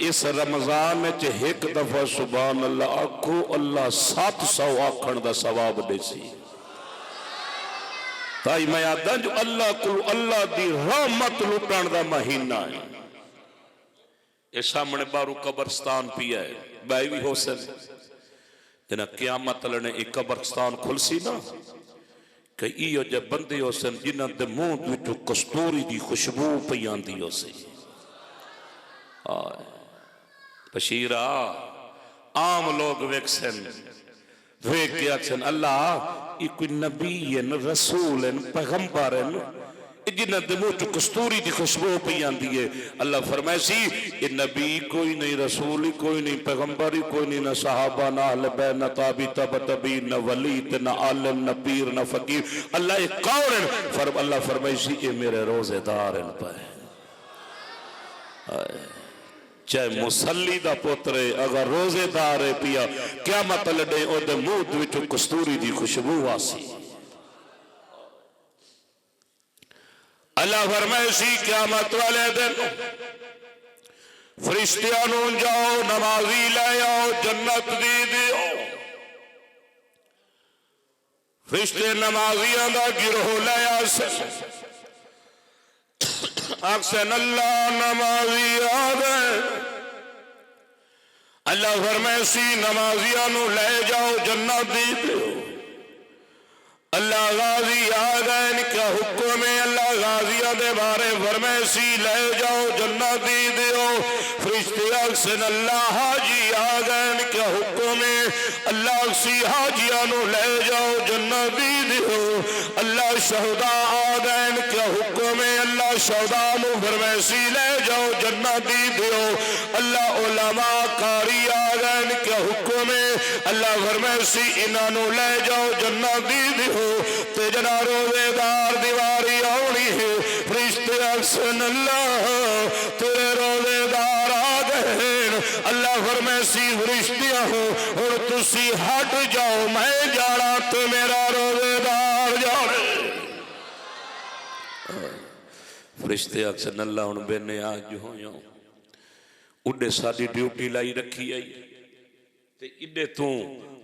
इस रमजान एक दफा सुभान अल्लाह आखो अल्लाह 700 आखण का सवाब देसी। ताई मैं आदा जो अल्लाह को अल्लाह की रहमत लुटण का महीना है। ये सामने बारू कब्रस्तान पिया है भाई भी हो सके जना क्यामत लने एक कब्रस्तान खुलसी ना कि इो जे बंदे हो सन जिन्हां दे मुंह विचों कस्तूरी की खुशबू पई आंदी हो सी। बशीरा आम लोग वेखसन वेख के आखसन अल्लाह ये कोई नबी है न रसूल है न पैगंबर है न जिन्हां दे मुंह चों कस्तूरी की खुशबू पई आंदी है। अल्लाह फरमाए सी ये नबी कोई नहीं, रसूल ही कोई नहीं, पैगंबर ही कोई नहीं, न सहाबा न अहले बैत न ताबी तबी न वली न आलिम न पीर न फकीर। अल्लाह ये कौन है? अल्लाह फरमाए सी ये मेरे रोजेदार हैं पे। चाहे मुसल्ली दा पुत्र है अगर रोजेदार है पिया क्या मतलब लड़े ओदे मुंह विचों कस्तूरी की खुशबू आसी। अल्लाह फरमाए सी क़यामत वाले दिन फरिश्तियां नूं जाओ नमाजी ले आओ जन्नत दी दिओ। फरिश्ते नमाजियां दा गिरोह ले आसन अक्सन अल्लाह नमाजी आ गए। अल्लाह फरमाए सी नमाजियां नूं ले जाओ जन्नत दी दिओ। अल्लाह गाजी आ गए इनका हुक्म है। अल्लाह गाजिया दे बारे फरमाए सी ले जाओ जन्नत दी दिओ। फरिश्ते अक्सन अल्लाह हाजी आ गए इनका हुक्म है। अल्लाह सी हाजिया नूं ले जाओ जन्नत दी दिओ। अल्लाह शहदा आ गए इनका हुक्म है। अल्लाह शहदा नूं फरमाए सी ले जाओ जन्नत दी दिओ। अल्लाह उलमा कारी आ गए इनका हुक्म है। अल्लाह फरमाए सी इन्हां नूं ले जाओ जन्नत दी दिओ। ते जना रोजेदार दीवारी आनी है फरिश्ते अक्सन अल्लाह तेरे रोजेदार आ गए। अल्लाह फरमाए सी फरिश्तियां हो हुण तुसी हट जाओ मैं जाना ते मेरा रोजेदार जाने। फरिश्ते अक्सन अल्लाह हुण बेने आज होया उडे साडी ड्यूटी लाई रखी आई ते इडे तू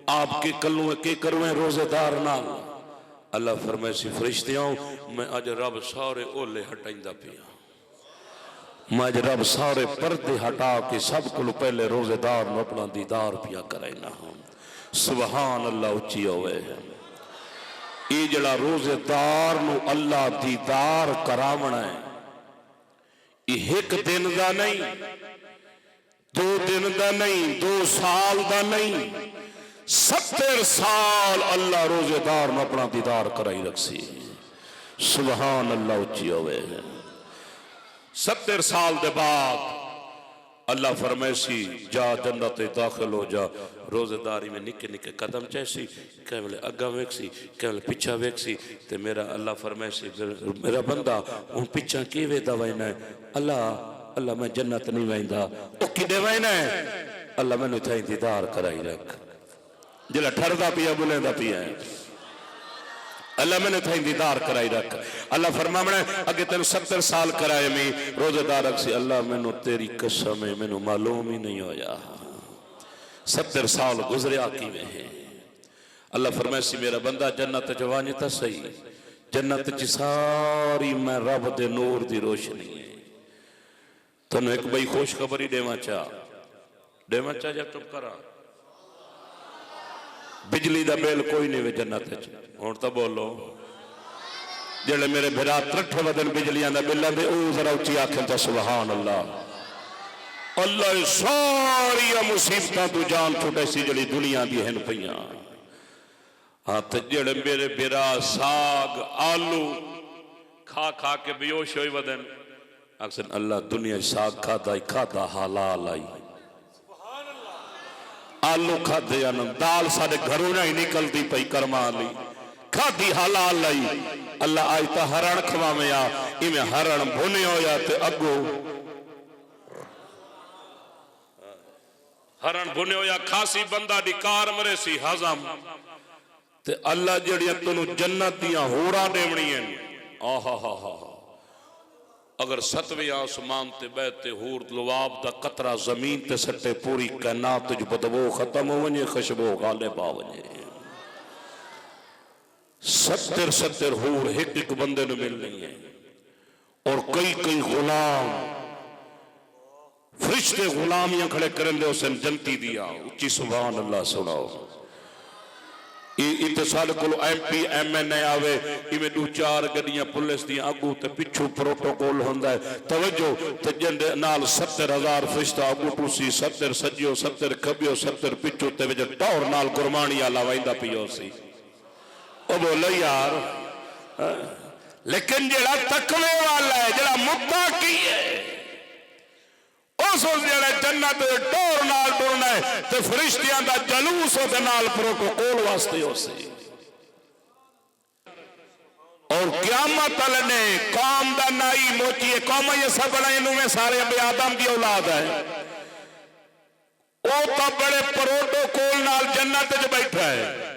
आपके कलू के करवे रोजेदार नाल। अल्लाह फरमाए सी फरिश्तियां मैं अज रब सारे ओले हटाइंदा पिया। मैं अज रब सारे पर्दे हटा के सब को पहले रोजेदार नूं अपना दीदार पिया कराइना हूं। सुभान अल्लाह उच्ची होवे। ये जड़ा रोजेदार नूं अल्लाह दीदार करावना है ये एक दिन का नहीं, 2 दिन का नहीं, 2 साल का नहीं, 70 साल अल्लाह रोजेदार में अपना दीदार कराई रखसी। सुभान अल्लाह उच्ची होवे। 70 साल के बाद अल्लाह फरमाए सी जा जन्नत दाखिल हो जा। रोजेदारी में निके निके कदम चैसी कह वेले अगा वेखसी कह वेले पिछा वेखसी ते मेरा अल्लाह फरमाए सी मेरा बंदा हुण पिछा की वेदा वैना है। अल्लाह अल्लाह मैं जन्नत नहीं वैंदा ओ किदे वैना है? अल्लाह मैनू इत्थे दीदार कराई रख। जिला ठरदा पिया बुलेंदा पिया है अल्लाह मैंने थाई दीदार कराई रख। अल्लाह फरमावना अगे तेन 70 साल कराए मी रोजेदार रखसी। अल्लाह मैनू तेरी कसम है मैनू मालूम ही नहीं होया 70 साल गुजरिया किवें है। अल्लाह फरमाए सी मेरा बंदा जन्नत जवानी तो सही जन्नत च सारी मैं रब दे नूर दी रोशनी है। तेन एक बई खुशखबरी देवा चा या चुप करा। बिजली का बिल कोई नहीं वे जन्नत हुण तो बोलो जेड़े मेरे भरा 63 वदन बिजलियां का बिल आंदे ओ जरा उच्ची आखें तो सुभान अल्लाह। अल्लाह सारी मुसीबतां तू जान छुटे सी जड़ी दुनिया दी हन पईयां। हाँ तो जेड़े मेरे भरा साग आलू खा खा के बेहोश होई वदन अक्सर अल्लाह दुनिया साग खादा हलाल आई। आलू खादे दाल साढ़े घरों ही निकलती पई कर्मा ली खादी हलाल लाई। अल्लाह आज तो हरण खवावे आ इवें हरण भुने होया ते अगो हरण भुने होया खासी बंदा दी कार मरे सी हजम ते अल्लाह जड़ियां तेनू जन्नत दियां होड़ा देवणियां आहा हा हा अगर 7वें आसमान ते बहते हूर लुआब दा कतरा जमीन ते सटे पूरी कायनात च बदबू खत्म हो वने खुशबू गालिब आ वने 70 हूर एक बंदे ने मिलनी है और कई कई गुलाम फरिश्ते गुलामियां खड़े करन दे उसन जनती दिया उच्ची सुभान अल्लाह सुनाओ इतने साल को MP MNA आवे इवें दो चार गड्डियां पुलिस दी आगू ते पिछू प्रोटोकॉल होंदा है तवज्जो ते जंदे नाल 70,000 फरिश्ता आगू टूसी 70 सज्जो 70 खबियो 70 पिछू ते विच टौर नाल गुरबानी आला वाइंदा पियो सी ओ बोलो यार लेकिन जेड़ा तकवे वाला है जेड़ा मुत्तकी है उस जेड़ा जन्नत टौर नाल टुरना है ते फरिश्तियां दा जलूस ओदे नाल प्रोटोकॉल वास्ते होसी और क़यामत वाले ने कौम दा नाई मोची कौम ये सब बड़े में सारे अबे आदम की औलाद है वो तो बड़े प्रोटोकॉल नाल जन्नत च बैठा है।